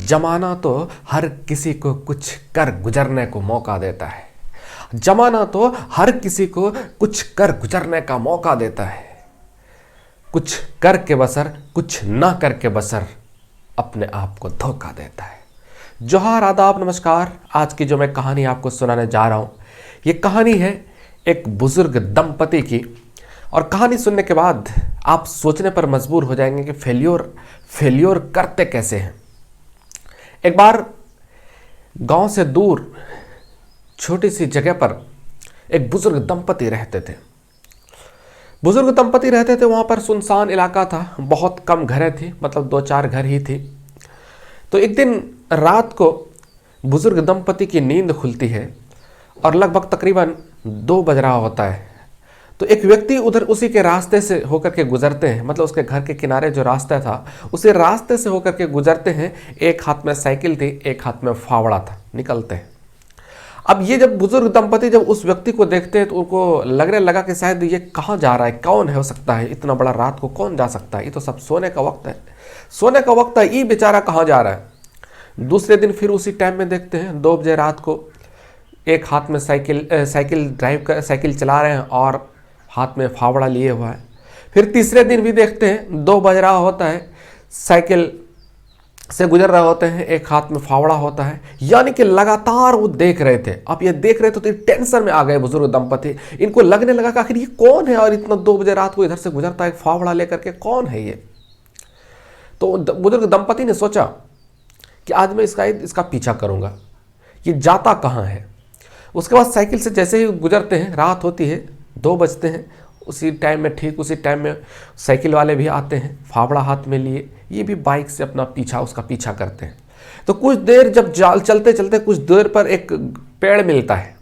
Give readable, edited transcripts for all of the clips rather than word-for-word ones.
जमाना तो हर किसी को कुछ कर गुजरने को मौका देता है। जमाना तो हर किसी को कुछ कर गुजरने का मौका देता है। कुछ करके बसर, कुछ ना करके बसर अपने आप को धोखा देता है। जोहार, आदाब, नमस्कार। आज की जो मैं कहानी आपको सुनाने जा रहा हूं, ये कहानी है एक बुजुर्ग दंपति की। और कहानी सुनने के बाद आप सोचने पर मजबूर हो जाएंगे कि फेल्योर करते कैसे हैं। एक बार गांव से दूर छोटी सी जगह पर एक बुजुर्ग दंपति रहते थे। वहां पर सुनसान इलाका था, बहुत कम घरें थी, मतलब 2-4 घर ही थी। तो एक दिन रात को बुजुर्ग दंपति की नींद खुलती है और लगभग तकरीबन 2 बज रहा होता है। तो एक व्यक्ति उधर उसी के रास्ते से होकर के गुजरते हैं, मतलब उसके घर के किनारे जो रास्ता था उसी रास्ते से होकर के गुजरते हैं। एक हाथ में साइकिल थी, एक हाथ में फावड़ा था। निकलते हैं। अब ये जब बुजुर्ग दंपति जब उस व्यक्ति को देखते हैं तो उनको लगने लगा कि शायद ये कहाँ जा रहा है, कौन हो सकता है, इतना बड़ा रात को कौन जा सकता है, ये तो सब सोने का वक्त है, ये बेचारा कहाँ जा रहा है। दूसरे दिन फिर उसी टाइम में देखते हैं 2 बजे रात को, एक हाथ में साइकिल चला रहे हैं और हाथ में फावड़ा लिए हुआ है। फिर तीसरे दिन भी देखते हैं 2 बज रहा होता है, साइकिल से गुजर रहे होते हैं, एक हाथ में फावड़ा होता है। यानी कि लगातार वो देख रहे थे। अब ये देख रहे थे तो टेंशन में आ गए बुजुर्ग दंपति। इनको लगने लगा कि आखिर ये कौन है और इतना 2 बजे रात को इधर से गुजरता है फावड़ा लेकर के, कौन है ये। तो बुजुर्ग दंपति ने सोचा कि आज मैं इसका पीछा करूंगा, ये जाता कहाँ है। उसके बाद साइकिल से जैसे ही गुजरते हैं, रात होती है, 2 बजते हैं। ठीक उसी टाइम में साइकिल वाले भी आते हैं, फावड़ा हाथ में लिए। ये भी बाइक से उसका पीछा करते हैं। तो कुछ देर जब चलते चलते कुछ देर पर एक पेड़ मिलता है,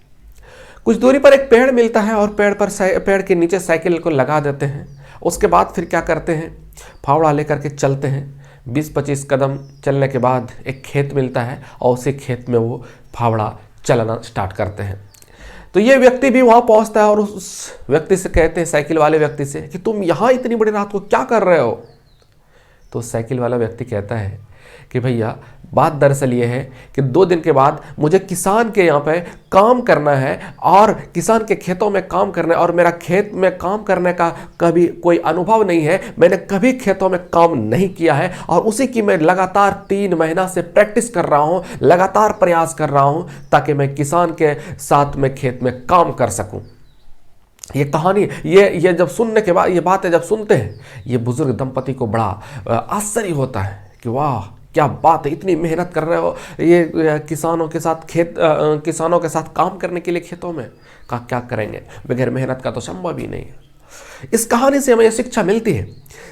कुछ दूरी पर एक पेड़ मिलता है और पेड़ के नीचे साइकिल को लगा देते हैं। उसके बाद फिर क्या करते हैं, फावड़ा लेकर के चलते हैं। 20-25 कदम चलने के बाद एक खेत मिलता है और उसी खेत में वो फावड़ा चलाना स्टार्ट करते हैं। तो ये व्यक्ति भी वहाँ पहुँचता है और उस व्यक्ति से कहते हैं, साइकिल वाले व्यक्ति से, कि तुम यहाँ इतनी बड़ी रात को क्या कर रहे हो। तो साइकिल वाला व्यक्ति कहता है कि भैया बात दरअसल ये है कि 2 दिन के बाद मुझे किसान के यहाँ पे काम करना है और किसान के खेतों में काम करना है, और मेरा खेत में काम करने का कभी कोई अनुभव नहीं है, मैंने कभी खेतों में काम नहीं किया है, और उसी की मैं लगातार 3 महीना से प्रैक्टिस कर रहा हूँ, लगातार प्रयास कर रहा हूँ ताकि मैं किसान के साथ में खेत में काम कर सकूँ। ये कहानी ये जब सुनने के बाद, ये बातें जब सुनते हैं, ये बुजुर्ग दंपति को बड़ा आश्चर्य होता है कि वाह क्या बात है, इतनी मेहनत कर रहे हो, ये किसानों के साथ काम करने के लिए खेतों में क्या करेंगे, बगैर मेहनत का तो संभव ही नहीं है। इस कहानी से हमें यह शिक्षा मिलती है,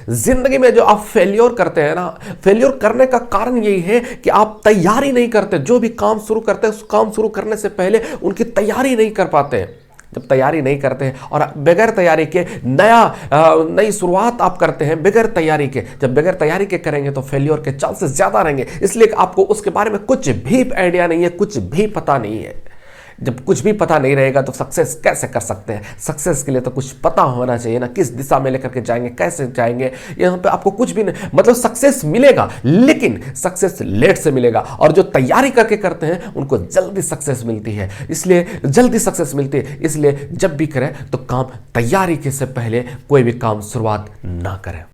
जिंदगी में जो आप फेल्योर करते हैं ना, फेल्योर करने का कारण यही है कि आप तैयारी नहीं करते। जो भी काम शुरू करते हैं, उस काम शुरू करने से पहले उनकी तैयारी नहीं कर पाते हैं। जब तैयारी नहीं करते हैं और बगैर तैयारी के नई शुरुआत आप करते हैं बगैर तैयारी के, जब बगैर तैयारी के करेंगे तो फेल्योर के चांसेस ज़्यादा रहेंगे। इसलिए आपको उसके बारे में कुछ भी आइडिया नहीं है, कुछ भी पता नहीं है। जब कुछ भी पता नहीं रहेगा तो सक्सेस कैसे कर सकते हैं। सक्सेस के लिए तो कुछ पता होना चाहिए ना, किस दिशा में लेकर के जाएंगे, कैसे जाएंगे। यहाँ पे आपको कुछ भी नहीं, मतलब सक्सेस मिलेगा लेकिन सक्सेस लेट से मिलेगा, और जो तैयारी करके करते हैं उनको जल्दी सक्सेस मिलती है। इसलिए जब भी करें तो काम तैयारी के से पहले कोई भी काम शुरुआत ना करें।